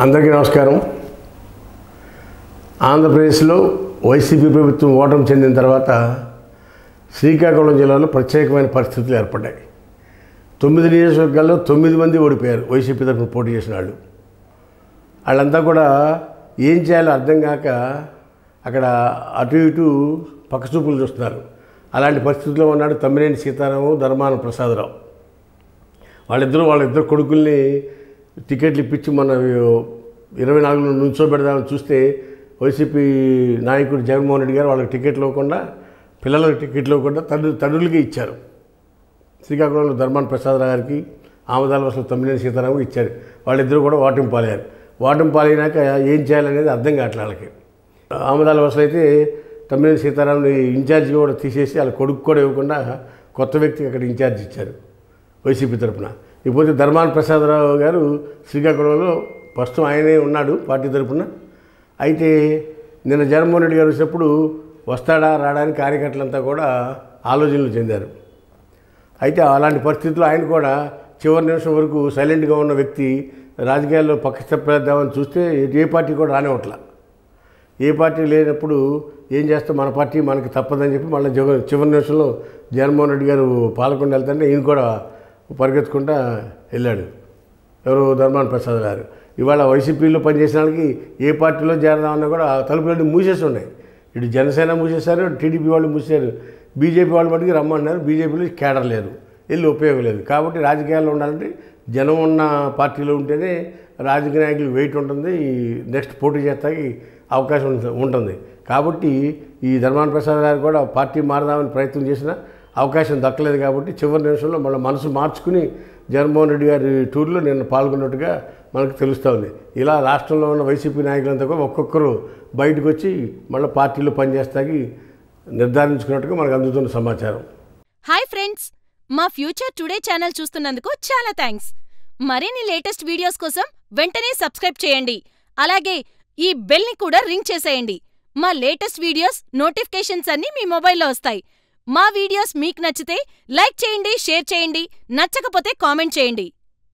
అందరికీ నమస్కారం. ఆంధ్రప్రదేశ్లో వైసీపీ ప్రభుత్వం ఓటమి చెందిన తర్వాత శ్రీకాకుళం జిల్లాలో ప్రత్యేకమైన పరిస్థితులు ఏర్పడ్డాయి. 9 నియోజకవర్గాల్లో 9 మంది ఓడిపోయారు వైసీపీ తరఫున పోటీ చేసిన వాళ్ళు. వాళ్ళంతా కూడా ఏం చేయాలో అర్థం కాక అక్కడ అటు ఇటు పక్కచూపులు చూస్తున్నారు. అలాంటి పరిస్థితుల్లో ఉన్నాడు తమ్మినేని సీతారాము, ధర్మాన ప్రసాదరావు. వాళ్ళిద్దరు కొడుకుల్ని టికెట్లు ఇప్పించి మన 24 నుంచోబెడదామని చూస్తే వైసీపీ నాయకుడు జగన్మోహన్ రెడ్డి గారు వాళ్ళకి టికెట్లు ఇవ్వకుండా, పిల్లలకు టికెట్లు ఇవ్వకుండా తండ్రులకి ఇచ్చారు. శ్రీకాకుళంలో ధర్మాన ప్రసాదరావు గారికి, ఆమదాల వలసలో తమ్మినేని సీతారాము ఇచ్చారు. వాళ్ళిద్దరూ కూడా ఓటమి పాలయ్యారు. ఓటమి పాలైనాక ఏం చేయాలనేది అర్థం కావట్లేదు వాళ్ళకి. ఆమదాల వలసలో అయితే తమ్మినేని సీతారాముని ఇన్ఛార్జిగా కూడా తీసేసి వాళ్ళ కొడుకు కూడా ఇవ్వకుండా కొత్త వ్యక్తికి అక్కడ ఇన్ఛార్జ్ ఇచ్చారు వైసీపీ తరఫున. ఇకపోతే ధర్మాన ప్రసాదరావు గారు శ్రీకాకుళంలో ప్రస్తుతం ఆయనే ఉన్నాడు పార్టీ తరఫున. అయితే నిన్న జగన్మోహన్ రెడ్డి గారు వచ్చినప్పుడు వస్తాడా రావడానికి కార్యకర్తలంతా కూడా ఆలోచనలు చెందారు. అయితే అలాంటి పరిస్థితుల్లో ఆయన కూడా చివరి నిమిషం వరకు సైలెంట్గా ఉన్న వ్యక్తి రాజకీయాల్లో పక్క చెప్పేద్దామని చూస్తే ఏ పార్టీ కూడా రానివ్వట్ల. ఏ పార్టీ లేనప్పుడు ఏం చేస్తాం, మన పార్టీ మనకి తప్పదని చెప్పి మళ్ళీ చివరి నిమిషంలో జగన్మోహన్ రెడ్డి గారు పాల్గొని వెళ్తుంటే ఈయన కూడా పరిగెత్తుకుంటా వెళ్ళాడు. ఎవరు? ధర్మాన ప్రసాద్ గారు. ఇవాళ వైసీపీలో పనిచేసిన వాళ్ళకి ఏ పార్టీలో చేరదామన్నా కూడా తలుపులన్నీ మూసేసి ఉన్నాయి. ఇటు జనసేన మూసేశారు, టీడీపీ వాళ్ళు మూసేశారు, బీజేపీ వాళ్ళు మటుకు రమ్మన్నారు. బీజేపీలో కేడర్ లేదు, వెళ్ళి ఉపయోగం లేదు. కాబట్టి రాజకీయాల్లో ఉండాలంటే జనం ఉన్న పార్టీలో ఉంటేనే రాజకీయ నాయకులు వెయిట్ ఉంటుంది, నెక్స్ట్ పోటీ చేస్తాకి అవకాశం ఉంటుంది. కాబట్టి ఈ ధర్మాన ప్రసాద్ గారు కూడా పార్టీ మారదామని ప్రయత్నం చేసినా అవకాశం దక్కలేదు. కాబట్టి చివరి నిమిషంలో మళ్ళీ మనసు మార్చుకుని జగన్మోహన్ రెడ్డి గారి టూర్లో నిన్న పాల్గొన్నట్టుగా మనకు తెలుస్తూ ఉంది. ఇలా రాష్ట్రంలో ఉన్న వైసీపీ నాయకులంతా కూడా ఒక్కొక్కరు బయటకు వచ్చి మళ్ళీ పార్టీలో పనిచేస్తాకి నిర్ధారించుకున్నట్టుగా మనకు అందుతున్న సమాచారం. హాయ్ ఫ్రెండ్స్, మా ఫ్యూచర్ టుడే ఛానల్ చూస్తున్నందుకు చాలా థ్యాంక్స్. మరిన్ని లేటెస్ట్ వీడియోస్ కోసం వెంటనే సబ్స్క్రైబ్ చేయండి. అలాగే ఈ బెల్ ని కూడా రింగ్ చేసేయండి. మా లేటెస్ట్ వీడియోస్ నోటిఫికేషన్స్ అన్నీ మీ మొబైల్లో వస్తాయి. మా వీడియోస్ మీకు నచ్చితే లైక్ చేయండి, షేర్ చేయండి, నచ్చకపోతే కామెంట్ చేయండి.